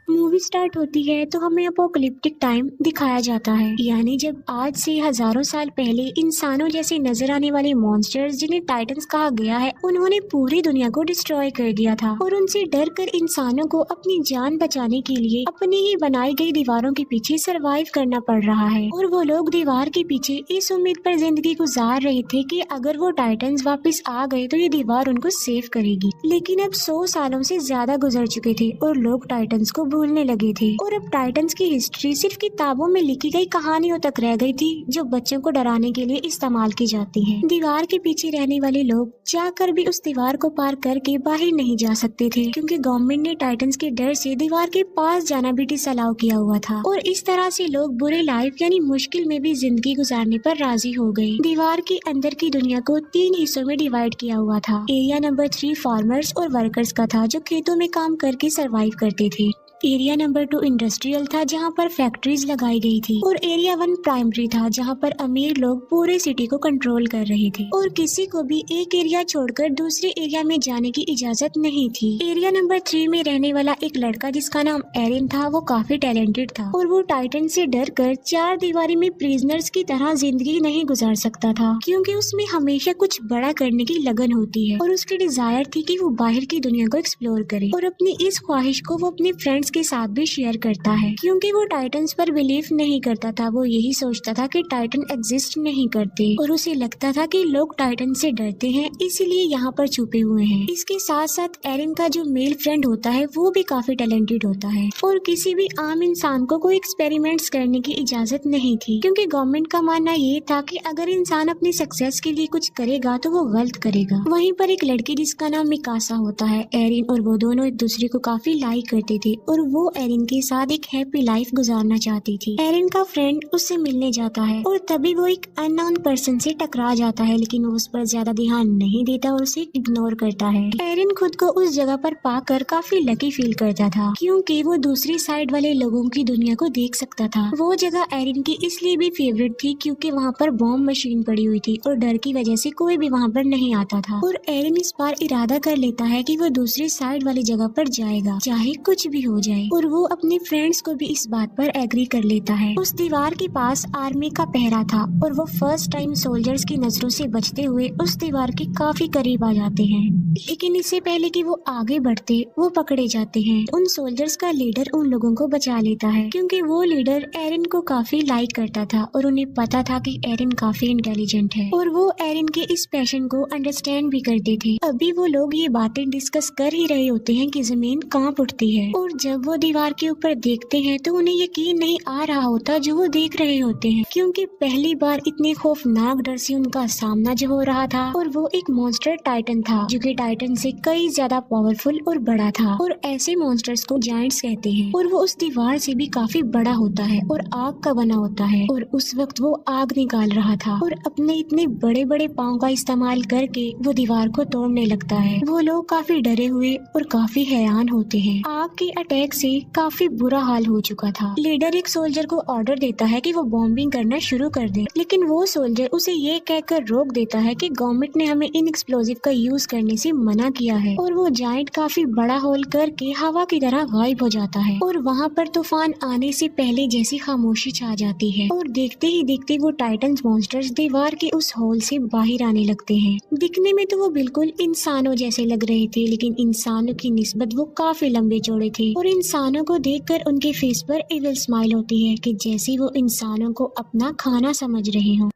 Movie start होती है तो हमें अपोकलिप्टिक टाइम दिखाया जाता है, यानी जब आज से हजारों साल पहले इंसानों जैसे नजर आने वाले मॉन्स्टर्स जिन्हें टाइटन्स कहा गया है, उन्होंने पूरी दुनिया को डिस्ट्रॉय कर दिया था और उनसे डर कर इंसानों को अपनी जान बचाने के लिए अपनी ही बनाई गई दीवारों के पीछे सरवाइव करना पड़ रहा है। और वो लोग दीवार के पीछे इस उम्मीद पर जिंदगी गुजार रहे थे कि अगर वो टाइटन्स वापस आ गए तो ये दीवार उनको सेव करेगी। लेकिन अब 100 सालों से ज्यादा गुजर चुके थे और लोग टाइटन्स को भूलने लगे थे और अब टाइटन्स की हिस्ट्री सिर्फ किताबों में लिखी गई कहानियों तक रह गई थी जो बच्चों को डराने के लिए इस्तेमाल की जाती है। दीवार के पीछे रहने वाले लोग जाकर भी उस दीवार को पार करके बाहर नहीं जा सकते थे क्योंकि गवर्नमेंट ने टाइटन्स के डर से दीवार के पास जाना भी डिसअलाउ किया हुआ था। और इस तरह से लोग बुरे लाइफ यानी मुश्किल में भी जिंदगी गुजारने पर राजी हो गए। दीवार के अंदर की दुनिया को 3 हिस्सों में डिवाइड किया हुआ था। एरिया नंबर 3 फार्मर्स और वर्कर्स का था जो खेतों में काम करके सरवाइव करते थे। एरिया नंबर 2 इंडस्ट्रियल था जहाँ पर फैक्ट्रीज लगाई गई थी और एरिया 1 प्राइमरी था जहाँ पर अमीर लोग पूरे सिटी को कंट्रोल कर रहे थे और किसी को भी एक एरिया छोड़कर दूसरे एरिया में जाने की इजाजत नहीं थी। एरिया नंबर 3 में रहने वाला एक लड़का जिसका नाम एरिन था, वो काफी टैलेंटेड था और वो टाइटन से डर कर 4 दीवारी में प्रिजनर्स की तरह जिंदगी नहीं गुजार सकता था क्योंकि उसमें हमेशा कुछ बड़ा करने की लगन होती है और उसकी डिजायर थी कि वो बाहर की दुनिया को एक्सप्लोर करे और अपनी इस ख्वाहिश को वो अपने फ्रेंड्स के साथ भी शेयर करता है। क्योंकि वो टाइटन्स पर बिलीव नहीं करता था, वो यही सोचता था कि टाइटन एग्जिस्ट नहीं करते और उसे लगता था कि लोग टाइटन से डरते हैं इसीलिए यहाँ पर छुपे हुए हैं। इसके साथ साथ एरिन का जो मेल फ्रेंड होता है वो भी काफी टैलेंटेड होता है और किसी भी आम इंसान को कोई एक्सपेरिमेंट्स करने की इजाजत नहीं थी क्योंकि गवर्नमेंट का मानना ये था कि अगर इंसान अपनी सक्सेस के लिए कुछ करेगा तो वो गलत करेगा। वहीं पर एक लड़की जिसका नाम मिकासा होता है, एरिन और वो दोनों एक दूसरे को काफी लाइक करते थे और वो एरिन के साथ एक हैप्पी लाइफ गुजारना चाहती थी। एरिन का फ्रेंड उससे मिलने जाता है और तभी वो एक अननोन पर्सन से टकरा जाता है लेकिन वो उस पर ज्यादा ध्यान नहीं देता और उसे इग्नोर करता है। एरिन खुद को उस जगह पर पाकर काफी लकी फील करता था क्योंकि वो दूसरी साइड वाले लोगों की दुनिया को देख सकता था। वो जगह एरिन की इसलिए भी फेवरेट थी क्योंकि वहाँ पर बॉम्ब मशीन पड़ी हुई थी और डर की वजह से कोई भी वहाँ पर नहीं आता था। और एरिन इस बार इरादा कर लेता है कि वो दूसरी साइड वाली जगह पर जाएगा चाहे कुछ भी हो जाए और वो अपने फ्रेंड्स को भी इस बात पर एग्री कर लेता है। उस दीवार के पास आर्मी का पहरा था और वो फर्स्ट टाइम सोल्जर्स की नजरों से बचते हुए उस दीवार के काफी करीब आ जाते हैं। लेकिन इससे पहले कि वो आगे बढ़ते वो पकड़े जाते हैं। उन सोल्जर्स का लीडर उन लोगों को बचा लेता है क्योंकि वो लीडर एरिन को काफी लाइक करता था और उन्हें पता था कि एरिन काफी इंटेलिजेंट है और वो एरिन के इस पैशन को अंडरस्टैंड भी करते थे। अभी वो लोग ये बातें डिस्कस कर ही रहे होते हैं कि जमीन कांप उठती है और जब वो दीवार के ऊपर देखते हैं तो उन्हें यकीन नहीं आ रहा होता जो वो देख रहे होते हैं क्योंकि पहली बार इतने खौफनाक डर से उनका सामना जो हो रहा था और वो एक मॉन्स्टर टाइटन था जो कि टाइटन से कई ज्यादा पावरफुल और बड़ा था और ऐसे मॉन्स्टर्स को जायंट्स कहते हैं और वो उस दीवार से भी काफी बड़ा होता है और आग का बना होता है और उस वक्त वो आग निकाल रहा था और अपने इतने बड़े बड़े पाँव का इस्तेमाल करके वो दीवार को तोड़ने लगता है। वो लोग काफी डरे हुए और काफी हैरान होते हैं। आग के अटैक से काफी बुरा हाल हो चुका था। लीडर एक सोल्जर को ऑर्डर देता है कि वो बॉम्बिंग करना शुरू कर दे लेकिन वो सोल्जर उसे ये कहकर रोक देता है कि गवर्नमेंट ने हमें इन एक्सप्लोजिव का यूज करने से मना किया है और वो जायंट काफी बड़ा होल करके हवा की तरह गायब हो जाता है और वहाँ पर तूफान आने से पहले जैसी खामोशी छा जाती है और देखते ही देखते वो टाइटन्स मॉन्स्टर्स दीवार के उस होल से बाहर आने लगते हैं। दिखने में तो वो बिल्कुल इंसानों जैसे लग रहे थे लेकिन इंसानों की निस्बत वो काफी लंबे चौड़े थे और इंसानों को देखकर उनके फेस पर इविल स्माइल होती है कि जैसे वो इंसानों को अपना खाना समझ रहे हों।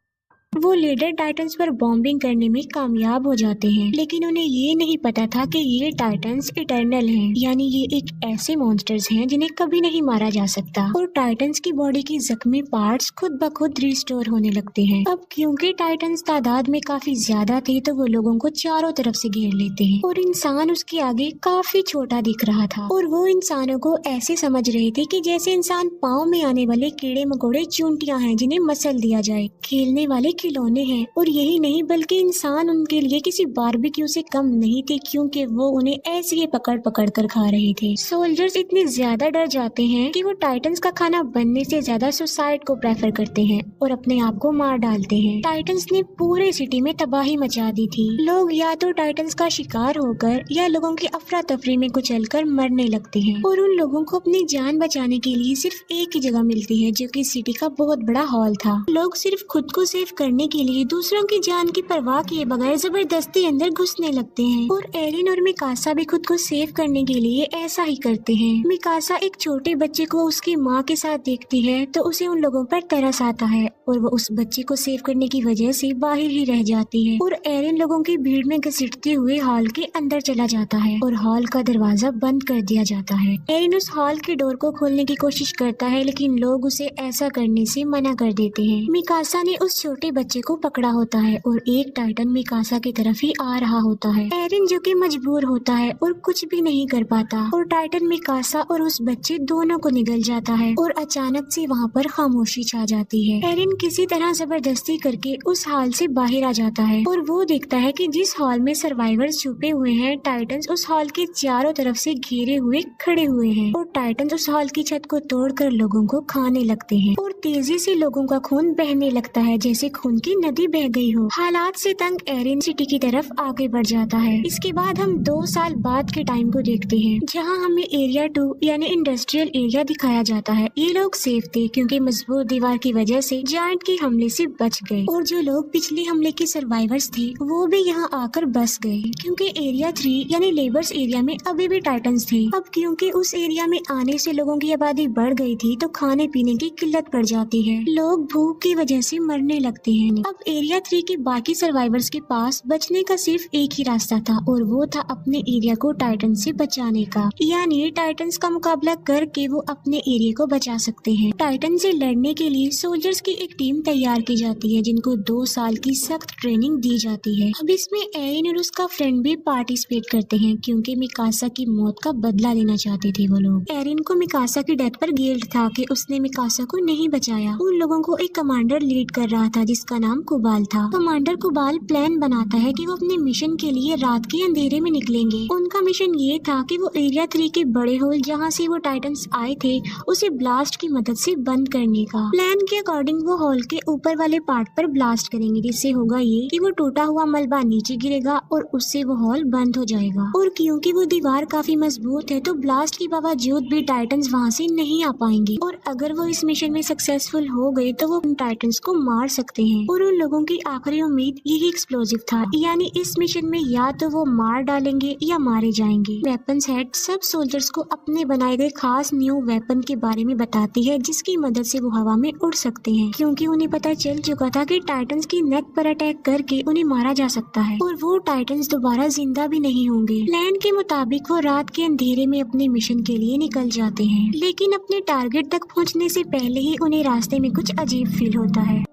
वो लीडर टाइटन्स पर बॉम्बिंग करने में कामयाब हो जाते हैं लेकिन उन्हें ये नहीं पता था कि ये टाइटन्स इटर्नल हैं, यानी ये एक ऐसे मॉन्स्टर्स हैं जिन्हें कभी नहीं मारा जा सकता और टाइटन्स की बॉडी के जख्मी पार्ट्स खुद ब खुद रिस्टोर होने लगते हैं। अब क्योंकि टाइटन्स तादाद में काफी ज्यादा थे तो वो लोगों को चारों तरफ से घेर लेते हैं और इंसान उसके आगे काफी छोटा दिख रहा था और वो इंसानों को ऐसे समझ रहे थे कि जैसे इंसान पाँव में आने वाले कीड़े मकोड़े चूंटियां हैं जिन्हें मसल दिया जाए, खेलने वाले खिलौने हैं और यही नहीं बल्कि इंसान उनके लिए किसी बारबेक्यू से कम नहीं थे, क्योंकि वो उन्हें ऐसे ही पकड़ पकड़ कर खा रहे थे। सोल्जर्स इतने ज्यादा डर जाते हैं कि वो टाइटन्स का खाना बनने से ज्यादा सुसाइड को प्रेफर करते हैं और अपने आप को मार डालते हैं। टाइटन्स ने पूरे सिटी में तबाही मचा दी थी। लोग या तो टाइटन्स का शिकार होकर या लोगों की अफरा तफरी में कुचलकर मरने लगते हैं और उन लोगों को अपनी जान बचाने के लिए सिर्फ एक ही जगह मिलती है, जो कि सिटी का बहुत बड़ा हॉल था। लोग सिर्फ खुद को सेव करने के लिए दूसरों की जान की परवाह किए बगैर जबरदस्ती अंदर घुसने लगते हैं और एरिन और मिकासा भी खुद को सेव करने के लिए ऐसा ही करते हैं। मिकासा एक छोटे बच्चे को उसकी माँ के साथ देखती है तो उसे उन लोगों पर तरस आता है और वो उस बच्चे को सेव करने की वजह से बाहर ही रह जाती है और एरिन लोगों की भीड़ में घसीटते हुए हॉल के अंदर चला जाता है और हॉल का दरवाजा बंद कर दिया जाता है। एरिन उस हॉल के डोर को खोलने की कोशिश करता है, लेकिन लोग उसे ऐसा करने से मना कर देते हैं। मिकासा ने उस छोटे बच्चे को पकड़ा होता है और एक टाइटन मिकासा की तरफ ही आ रहा होता है। एरिन जो कि मजबूर होता है और कुछ भी नहीं कर पाता और टाइटन मिकासा और उस बच्चे दोनों को निगल जाता है और अचानक से वहाँ पर खामोशी छा जाती है। एरिन किसी तरह जबरदस्ती करके उस हॉल से बाहर आ जाता है और वो देखता है कि जिस हॉल में सर्वाइवर्स छुपे हुए हैं, टाइटन्स उस हॉल के चारों तरफ से घेरे हुए खड़े हुए हैं और टाइटन्स उस हॉल की छत को तोड़कर लोगों को खाने लगते हैं और तेजी से लोगों का खून बहने लगता है जैसे खून की नदी बह गई हो। हालात से तंग एरिन सिटी की तरफ आगे बढ़ जाता है। इसके बाद हम 2 साल बाद के टाइम को देखते हैं, जहाँ हमें एरिया 2 यानी इंडस्ट्रियल एरिया दिखाया जाता है। ये लोग सेफ थे क्योंकि मजबूत दीवार की वजह से जायंट के हमले से बच गए और जो लोग पिछले हमले के सर्वाइवर्स थे वो भी यहाँ आकर बस गए, क्योंकि एरिया 3 यानी लेबर्स एरिया में अभी भी टाइटन्स थे। अब क्योंकि उस एरिया में आने से लोगों की आबादी बढ़ गई थी तो खाने पीने की किल्लत पड़ जाती है, लोग भूख की वजह से मरने लगते हैं। अब एरिया 3 के बाकी सर्वाइवर्स के पास बचने का सिर्फ एक ही रास्ता था और वो था अपने एरिया को टाइटन से बचाने का, यानी टाइटन्स का मुकाबला करके वो अपने एरिया को बचा सकते हैं। टाइटन से लड़ने के लिए सोल्जर्स की एक टीम तैयार की जाती है जिनको 2 साल की सख्त ट्रेनिंग दी जाती है। अब इसमें एरिन और उसका फ्रेंड भी पार्टिसिपेट करते हैं क्योंकि मिकासा की मौत का बदला लेना चाहते थे वो लोग। एरिन को मिकासा की डेथ पर गिल्ट था कि उसने मिकासा को नहीं बचाया। उन लोगों को एक कमांडर लीड कर रहा था जिसका नाम कुबाल था। कमांडर कुबाल प्लान बनाता है कि वो अपने मिशन के लिए रात के अंधेरे में निकलेंगे। उनका मिशन ये था कि वो एरिया 3 के बड़े होल जहाँ से वो टाइटन्स आए थे उसे ब्लास्ट की मदद से बंद करने का। प्लान के अकॉर्डिंग वो हॉल के ऊपर वाले पार्ट पर ब्लास्ट करेंगे, जिससे होगा ये कि वो टूटा हुआ मलबा नीचे गिरेगा और उससे वो हॉल बंद हो जाएगा। और क्योंकि वो दीवार काफी मजबूत है तो ब्लास्ट के बावजूद भी टाइटन्स वहाँ से नहीं आ पाएंगे और अगर वो इस मिशन में सक्सेसफुल हो गए तो वो उन टाइटन्स को मार सकते हैं। और उन लोगों की आखिरी उम्मीद यही एक्सप्लोजिव था, यानी इस मिशन में या तो वो मार डालेंगे या मारे जाएंगे। वेपन्स हेड सब सोल्जर्स को अपने बनाए गए खास न्यू वेपन के बारे में बताती है जिसकी मदद से वो हवा में उड़ सकते हैं, क्योंकि उन्हें पता चल चुका था कि टाइटन्स की नेक पर अटैक करके उन्हें मारा जा सकता है और वो टाइटन्स दोबारा जिंदा भी नहीं होंगे। प्लान के मुताबिक वो रात के अंधेरे में अपने मिशन के लिए निकल जाते हैं, लेकिन अपने टारगेट तक पहुंचने से पहले ही उन्हें रास्ते में कुछ अजीब फील होता है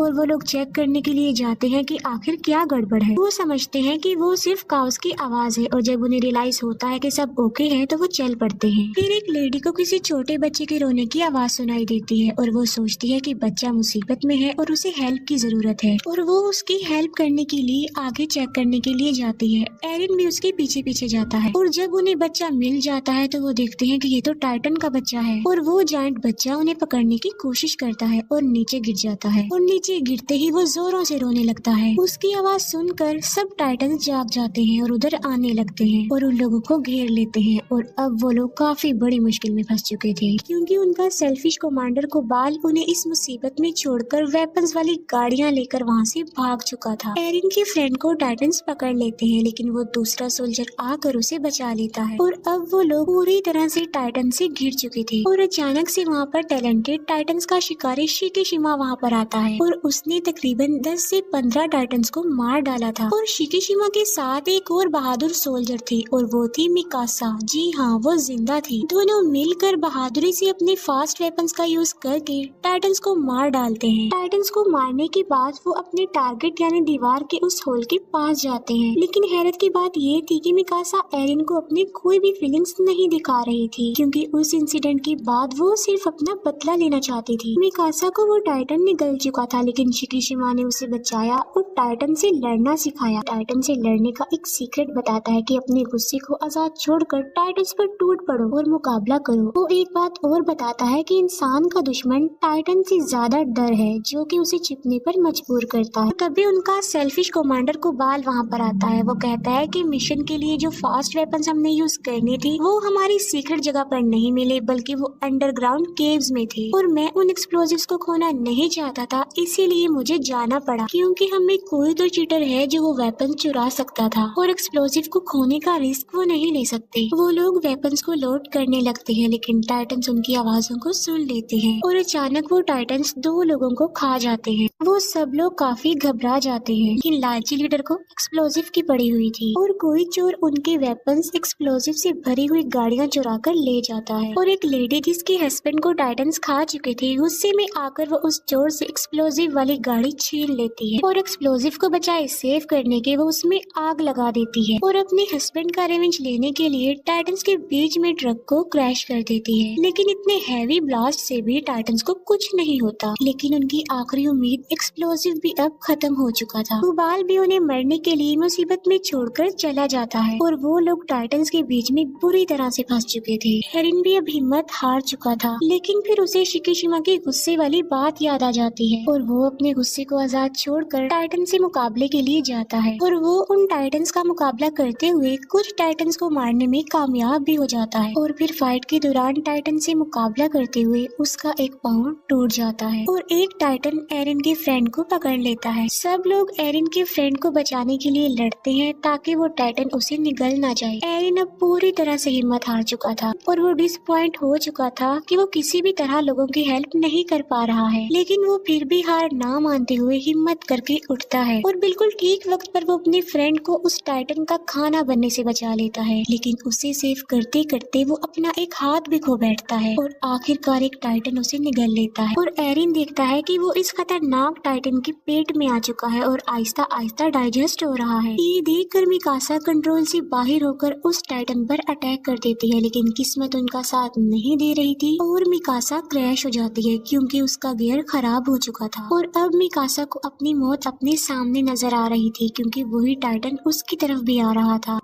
और वो लोग चेक करने के लिए जाते हैं कि आखिर क्या गड़बड़ है। वो समझते हैं कि वो सिर्फ काउस की आवाज है और जब उन्हें रियलाइज होता है कि सब ओके है तो वो चल पड़ते हैं। फिर एक लेडी को किसी छोटे बच्चे के रोने की आवाज सुनाई देती है और वो सोचती है कि बच्चा मुसीबत में है और उसे हेल्प की जरूरत है और वो उसकी हेल्प करने के लिए आगे चेक करने के लिए जाती है। एरिन भी उसके पीछे पीछे जाता है और जब उन्हें बच्चा मिल जाता है तो वो देखते हैं कि ये तो टाइटन का बच्चा है और वो जायंट बच्चा उन्हें पकड़ने की कोशिश करता है और नीचे गिर जाता है और नीचे गिरते ही वो जोरों से रोने लगता है। उसकी आवाज सुनकर सब टाइटन जाग जाते हैं और उधर आने लगते हैं और उन लोगों को घेर लेते हैं और अब वो लोग काफी बड़ी मुश्किल में फंस चुके थे क्योंकि उनका सेल्फिश कमांडर कुबाल उन्हें इस मुसीबत में छोड़कर वेपन्स वाली गाड़ियां लेकर वहाँ से भाग चुका था। एरिन के फ्रेंड को टाइटन्स पकड़ लेते हैं लेकिन वो दूसरा सोल्जर आकर उसे बचा लेता है और अब वो लोग पूरी तरह से टाइटन से घिर चुके थे और अचानक से वहाँ पर टैलेंटेड टाइटन्स का शिकारी शिकीशिमा वहाँ पर आता है और उसने तकरीबन 10 से 15 टाइटन्स को मार डाला था और शिकीशिमा के साथ एक और बहादुर सोल्जर थी और वो थी मिकासा। जी हाँ, वो जिंदा थी। दोनों मिलकर बहादुरी से अपने फास्ट वेपन्स का यूज करके टाइटन्स को मार डालते हैं। टाइटन्स को मारने के बाद वो अपने टारगेट यानी दीवार के उस होल के पास जाते हैं, लेकिन हैरत की बात ये थी कि मिकासा एरिन को अपनी कोई भी फीलिंग्स नहीं दिखा रही थी क्योंकि उस इंसिडेंट के बाद वो सिर्फ अपना बदला लेना चाहती थी। मिकासा को वो टाइटन निगल चुका था लेकिन शिकीशिमा ने उसे बचाया और टाइटन से लड़ना सिखाया। टाइटन से लड़ने का एक सीक्रेट बताता है कि अपने गुस्से को आजाद छोड़कर टाइटन्स पर टूट पड़ो और मुकाबला करो। वो एक बात और बताता है कि इंसान का दुश्मन टाइटन से ज्यादा डर है, जो कि उसे छिपने पर मजबूर करता है। तभी उनका सेल्फिश कमांडर कुबाल वहाँ पर आता है। वो कहता है कि मिशन के लिए जो फास्ट वेपन्स हमने यूज करनी थी वो हमारी सीक्रेट जगह पर नहीं मिले, बल्कि वो अंडरग्राउंड केव्स में थे और मैं उन एक्सप्लोजिव्स को खोना नहीं चाहता था, इसीलिए मुझे जाना पड़ा, क्योंकि हमें कोई तो चीटर है जो वो वेपन चुरा सकता था और एक्सप्लोजिव को खोने का रिस्क वो नहीं ले सकते। वो लोग वेपन्स को लोड करने लगते हैं, लेकिन टाइटन्स उनकी आवाजों को सुन लेते हैं और अचानक वो टाइटन्स 2 लोगों को खा जाते हैं। वो सब लोग काफी घबरा जाते हैं, लेकिन लालची लीडर को एक्सप्लोजिव की पड़ी हुई थी और कोई चोर उनके वेपन्स एक्सप्लोजिव से भरी हुई गाड़ियां चुरा कर ले जाता है। और एक लेडी जिसके हस्बैंड को टाइटन्स खा चुके थे, गुस्से में आकर वो उस चोर से एक्सप्लोजिव वाली गाड़ी छीन लेती है और एक्सप्लोजिव को बचाए सेव करने के वो उसमें आग लगा देती है और अपने हस्बैंड का रिवेंज लेने के लिए टाइटन्स के बीच में ट्रक को क्रैश कर देती है। लेकिन इतने हैवी ब्लास्ट से भी टाइटन्स को कुछ नहीं होता, लेकिन उनकी आखिरी उम्मीद एक्सप्लोजिव भी अब खत्म हो चुका था। कुबाल भी उन्हें मरने के लिए मुसीबत में छोड़कर चला जाता है और वो लोग टाइटन्स के बीच में बुरी तरह से फंस चुके थे। एरिन भी अब हिम्मत हार चुका था, लेकिन फिर उसे शिकीशिमा की गुस्से वाली बात याद आ जाती है और वो अपने गुस्से को आजाद छोड़कर टाइटन से मुकाबले के लिए जाता है और वो उन टाइटन्स का मुकाबला करते हुए कुछ टाइटन्स को मारने में कामयाब भी हो जाता है। और फिर फाइट के दौरान टाइटन से मुकाबला करते हुए उसका एक पाँव टूट जाता है और एक टाइटन एरिन के फ्रेंड को पकड़ लेता है। सब लोग एरिन के फ्रेंड को बचाने के लिए लड़ते हैं ताकि वो टाइटन उसे निगल ना जाए। एरिन अब पूरी तरह से हिम्मत हार चुका था और वो डिसअपॉइंट हो चुका था कि वो किसी भी तरह लोगों की हेल्प नहीं कर पा रहा है, लेकिन वो फिर भी हार ना मानते हुए हिम्मत करके उठता है और बिल्कुल ठीक वक्त पर वो अपने फ्रेंड को उस टाइटन का खाना बनने से बचा लेता है। लेकिन उसे सेव करते करते वो अपना एक हाथ भी खो बैठता है और आखिरकार एक टाइटन उसे निगल लेता है और एरिन देखता है कि वो इस खतरनाक टाइटन के पेट में आ चुका है और आहिस्ता आहिस्ता डाइजेस्ट हो रहा है। ये देखकर मिकासा कंट्रोल से बाहर होकर उस टाइटन पर अटैक कर देती है, लेकिन किस्मत उनका साथ नहीं दे रही थी और मिकासा क्रैश हो जाती है क्योंकि उसका गियर खराब हो चुका था और अब मिकासा को अपनी मौत अपने सामने नजर आ रही थी क्योंकि वही टाइटन उसकी तरफ भी आ रहा था।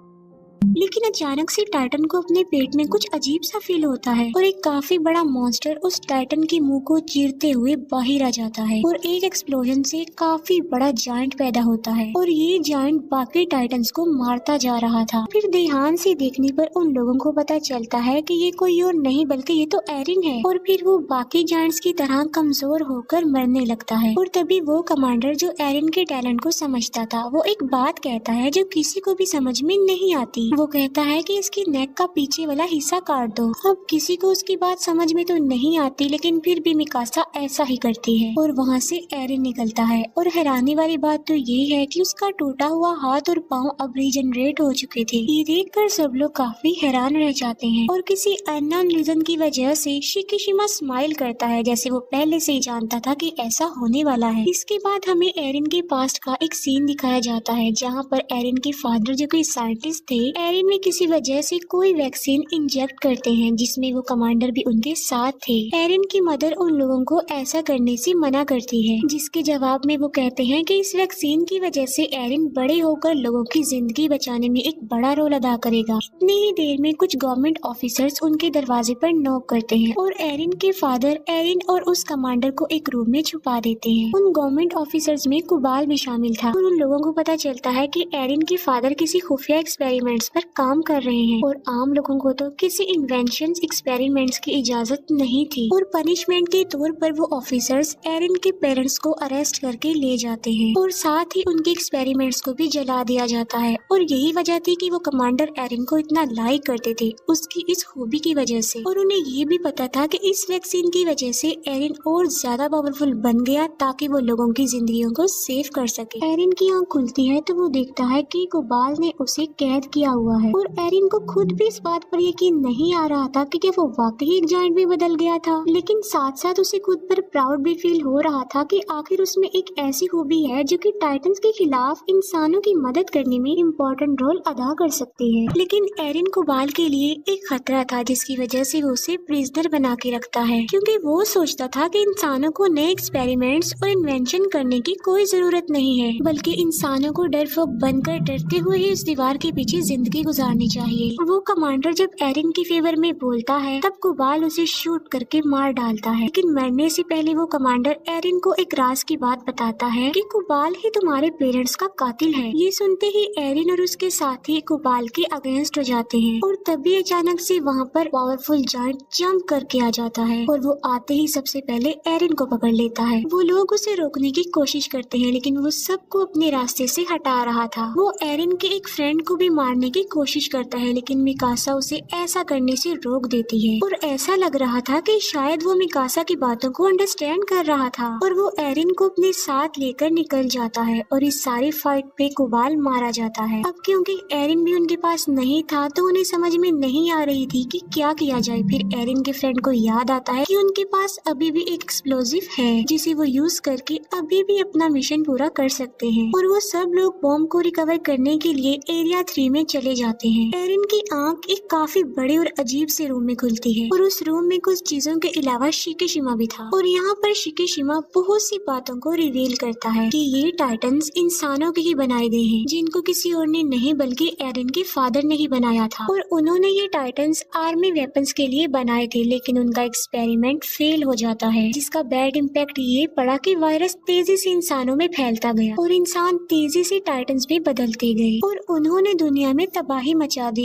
लेकिन अचानक से टाइटन को अपने पेट में कुछ अजीब सा फील होता है और एक काफी बड़ा मॉन्स्टर उस टाइटन के मुंह को चीरते हुए बाहर आ जाता है और एक एक्सप्लोजन से काफी बड़ा जायंट पैदा होता है और ये जायंट बाकी टाइटन्स को मारता जा रहा था। फिर ध्यान से देखने पर उन लोगों को पता चलता है कि ये कोई और नहीं बल्कि ये तो एरिन है और फिर वो बाकी जायंट्स की तरह कमजोर होकर मरने लगता है। और तभी वो कमांडर जो एरिन के टैलेंट को समझता था वो एक बात कहता है जो किसी को भी समझ में नहीं आती। वो कहता है कि इसकी नेक का पीछे वाला हिस्सा काट दो। अब किसी को उसकी बात समझ में तो नहीं आती, लेकिन फिर भी मिकासा ऐसा ही करती है और वहाँ से एरिन निकलता है। और हैरानी वाली बात तो ये है कि उसका टूटा हुआ हाथ और पाँव अब रीजनरेट हो चुके थे। ये देखकर सब लोग काफी हैरान रह जाते हैं और किसी अननोन रीजन की वजह से शिकीशिमा स्माइल करता है जैसे वो पहले से ही जानता था कि ऐसा होने वाला है। इसके बाद हमें एरिन के पास्ट का एक सीन दिखाया जाता है जहाँ पर एरिन के फादर जो कोई साइंटिस्ट थे, एरिन में किसी वजह से कोई वैक्सीन इंजेक्ट करते हैं जिसमें वो कमांडर भी उनके साथ थे। एरिन की मदर उन लोगों को ऐसा करने से मना करती है, जिसके जवाब में वो कहते हैं कि इस वैक्सीन की वजह से एरिन बड़े होकर लोगों की जिंदगी बचाने में एक बड़ा रोल अदा करेगा। इतनी ही देर में कुछ गवर्नमेंट ऑफिसर्स उनके दरवाजे पर नॉक करते हैं और एरिन के फादर एरिन और उस कमांडर को एक रूम में छुपा देते हैं। उन गवर्नमेंट ऑफिसर्स में कुबाल भी शामिल था और उन लोगों को पता चलता है कि एरिन के फादर किसी खुफिया एक्सपेरिमेंट्स पर काम कर रहे हैं और आम लोगों को तो किसी इन्वेंशन एक्सपेरिमेंट्स की इजाजत नहीं थी। और पनिशमेंट के तौर पर वो ऑफिसर्स एरिन के पेरेंट्स को अरेस्ट करके ले जाते हैं और साथ ही उनके एक्सपेरिमेंट्स को भी जला दिया जाता है। और यही वजह थी कि वो कमांडर एरिन को इतना लाइक करते थे उसकी इस खूबी की वजह से। और उन्हें ये भी पता था कि इस वैक्सीन की वजह से एरिन और ज्यादा पावरफुल बन गया ताकि वो लोगों की जिंदगियों को सेव कर सके। एरिन की आँख खुलती है तो वो देखता है कि कुबाल ने उसे कैद किया हुआ है। और एरिन को खुद भी इस बात पर यकीन नहीं आ रहा था कि क्या वो वाकई एक जायंट भी बदल गया था, लेकिन साथ साथ उसे खुद पर प्राउड भी फील हो रहा था कि आखिर उसमें एक ऐसी खूबी है जो कि टाइटंस के खिलाफ इंसानों की मदद करने में इम्पोर्टेंट रोल अदा कर सकती है। लेकिन एरिन कुबाल के लिए एक खतरा था, जिसकी वजह से वो उसे प्रिजनर बना के रखता है, क्योंकि वो सोचता था कि इंसानों को नए एक्सपेरिमेंट्स और इन्वेंशन करने की कोई जरूरत नहीं है, बल्कि इंसानों को डरपोक बनकर डरते हुए ही उस दीवार के पीछे जिंदगी गुजारनी चाहिए। वो कमांडर जब एरिन के फेवर में बोलता है तब कुबाल उसे शूट करके मार डालता है, लेकिन मरने से पहले वो कमांडर एरिन को एक राज की बात बताता है कि कुबाल ही तुम्हारे पेरेंट्स का कातिल है। ये सुनते ही एरिन और उसके साथी कुबाल के अगेंस्ट हो जाते हैं और तभी अचानक से वहाँ पर पावरफुल जायंट जंप करके आ जाता है और वो आते ही सबसे पहले एरिन को पकड़ लेता है। वो लोग उसे रोकने की कोशिश करते हैं, लेकिन वो सबको अपने रास्ते से हटा रहा था। वो एरिन के एक फ्रेंड को भी मारने की कोशिश करता है, लेकिन मिकासा उसे ऐसा करने से रोक देती है और ऐसा लग रहा था कि शायद वो मिकासा की बातों को अंडरस्टैंड कर रहा था और वो एरिन को अपने साथ लेकर निकल जाता है और इस सारी फाइट पे कुबाल मारा जाता है। अब क्योंकि एरिन भी उनके पास नहीं था तो उन्हें समझ में नहीं आ रही थी कि क्या किया जाए। फिर एरिन के फ्रेंड को याद आता है कि उनके पास अभी भी एक एक्सप्लोजिव है जिसे वो यूज करके अभी भी अपना मिशन पूरा कर सकते हैं और वो सब लोग बॉम्ब को रिकवर करने के लिए एरिया 3 में चले जाते हैं। एरिन की आंख एक काफी बड़े और अजीब से रूम में खुलती है और उस रूम में कुछ चीजों के अलावा शिकिशिमा भी था और यहाँ पर शिकिशिमा बहुत सी बातों को रिवील करता है कि ये टाइटन्स इंसानों के ही बनाए गए हैं, जिनको किसी और ने नहीं बल्कि एरिन के फादर ने ही बनाया था और उन्होंने ये टाइटन्स आर्मी वेपन्स के लिए बनाए थे, लेकिन उनका एक्सपेरिमेंट फेल हो जाता है, जिसका बैड इम्पैक्ट ये पड़ा कि वायरस तेजी से इंसानों में फैलता गया और इंसान तेजी से टाइटन्स भी बदलते गए और उन्होंने दुनिया में तबाही मचा दी।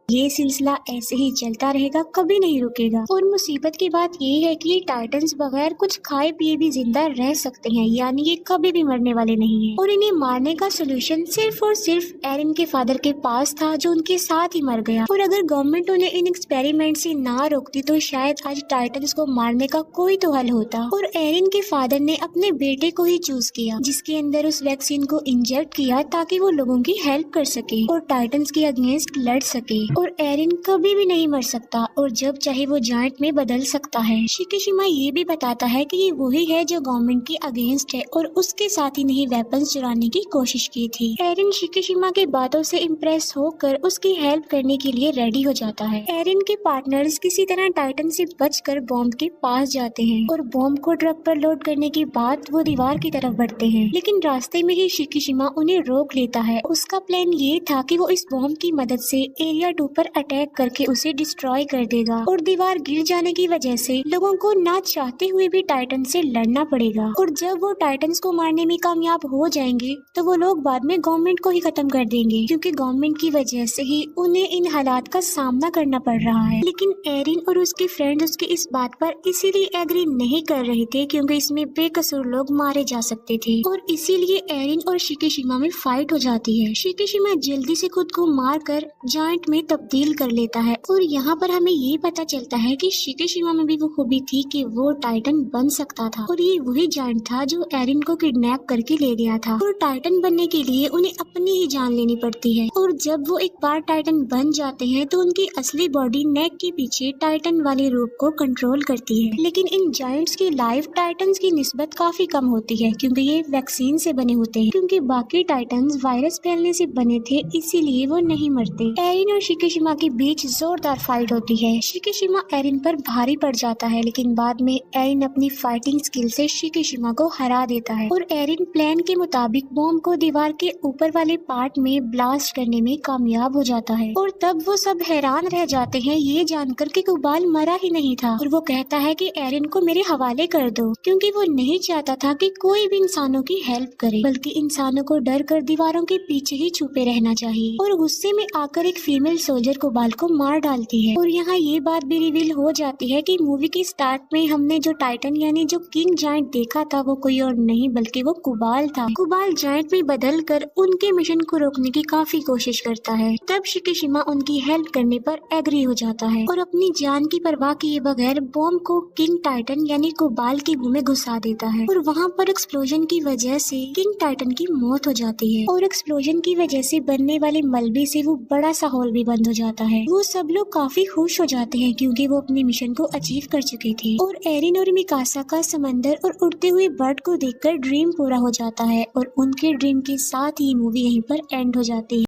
ये सिलसिला ऐसे ही चलता रहेगा, कभी नहीं रुकेगा। और मुसीबत की बात ये है कि ये टाइटन्स बगैर कुछ खाए पिए भी जिंदा रह सकते हैं, यानी ये कभी भी मरने वाले नहीं हैं। और इन्हें मारने का सोल्यूशन सिर्फ और सिर्फ एरिन के फादर के पास था, जो उनके साथ ही मर गया। और अगर गवर्नमेंट उन्हें इन एक्सपेरिमेंट से ना रोकती तो शायद आज टाइटन्स को मारने का कोई तो हल होता। और एरिन के फादर ने अपने बेटे को ही चूज किया, जिसके अंदर उस वैक्सीन को इंजेक्ट किया ताकि वो लोगों की हेल्प कर सके और टाइटन्स के अगेंस्ट लड़ सके। और एरिन कभी भी नहीं मर सकता और जब चाहे वो जायंट में बदल सकता है। शिकिशिमा ये भी बताता है कि ये वही है जो गवर्नमेंट के अगेंस्ट है और उसके साथ ही नहीं वेपन्स चुराने की कोशिश की थी। एरिन शिकिशिमा की बातों से इम्प्रेस होकर उसकी हेल्प करने के लिए रेडी हो जाता है। एरिन के पार्टनर्स किसी तरह टाइटन से बचकर बॉम्ब के पास जाते हैं और बॉम्ब को ट्रक पर लोड करने के बाद वो दीवार की तरफ बढ़ते हैं, लेकिन रास्ते में ही शिकिशिमा उन्हें रोक लेता है। उसका प्लान ये था कि वो इस बॉम्ब की मदद से एरिया 2 पर अटैक करके उसे डिस्ट्रॉय कर देगा और दीवार गिर जाने की वजह से लोगों को ना चाहते हुए भी टाइटन से लड़ना पड़ेगा। और जब वो टाइटन्स को मारने में कामयाब हो जाएंगे तो वो लोग बाद में गवर्नमेंट को ही खत्म कर देंगे, क्योंकि गवर्नमेंट की वजह से ही उन्हें इन हालात का सामना करना पड़ रहा है। लेकिन एरिन और उसके फ्रेंड्स उसकी इस बात पर इसीलिए एग्री नहीं कर रहे थे क्योंकि इसमें बेकसूर लोग मारे जा सकते थे और इसीलिए एरिन और शिकिशिमा में फाइट हो जाती है। शिकिशिमा जल्दी से खुद को मारकर जायंट में तब्दील कर लेता है और यहाँ पर हमें ये पता चलता है कि शिकिशिमा में भी वो खूबी थी कि वो टाइटन बन सकता था और ये वही जायंट था जो एरिन को किडनैप करके ले गया था। और टाइटन बनने के लिए उन्हें अपनी ही जान लेनी पड़ती है और जब वो एक बार टाइटन बन जाते हैं तो उनकी असली बॉडी नेक के पीछे टाइटन वाले रूप को कंट्रोल करती है। लेकिन इन जायंट्स की लाइफ टाइटन्स की निस्बत काफी कम होती है क्योंकि ये वैक्सीन से बने होते हैं, क्योंकि बाकी टाइटन्स वायरस फैलने से बने थे इसीलिए वो नहीं मरते। एरिन और शिकिशिमा के बीच जोरदार फाइट होती है। शिकिशिमा एरिन पर भारी पड़ जाता है, लेकिन बाद में एरिन अपनी फाइटिंग स्किल से शिकिशिमा को हरा देता है और एरिन प्लान के मुताबिक बॉम्ब को दीवार के ऊपर वाले पार्ट में ब्लास्ट करने में कामयाब हो जाता है। और तब वो सब हैरान रह जाते हैं ये जानकर कि कुबाल मरा ही नहीं था और वो कहता है कि एरिन को मेरे हवाले कर दो, क्योंकि वो नहीं चाहता था कि कोई भी इंसानों की हेल्प करे, बल्कि इंसानों को डर कर दीवारों के पीछे ही छुपे रहना चाहिए। और गुस्से में आकर एक फीमेल सोल्जर कोबाल को मार डालती है। और यहाँ ये बात भी रिवील हो जाती है कि मूवी के स्टार्ट में हमने जो टाइटन यानी जो किंग जायंट देखा था वो कोई और नहीं बल्कि वो कोबाल था। कोबाल जायंट में बदल कर उनके मिशन को रोकने की काफी कोशिश करता है। तब शिकिशिमा उनकी हेल्प करने पर एग्री हो जाता है और अपनी जान की परवाह किए बगैर बॉम्ब को किंग टाइटन यानी कोबाल की मुंह में घुसा देता है। और वहाँ पर एक्सप्लोजन की वजह से किंग टाइटन की मौत हो जाती है और एक्सप्लोजन की वजह से बनने वाले मलबे से वो बड़ा सा हॉल भी बंद हो जाता है। वो सब लोग काफी खुश हो जाते हैं क्योंकि वो अपने मिशन को अचीव कर चुके थे। और एरिन और मिकासा का समंदर और उड़ते हुए बर्ड को देखकर ड्रीम पूरा हो जाता है और उनके ड्रीम के साथ ही मूवी यहीं पर एंड हो जाती है।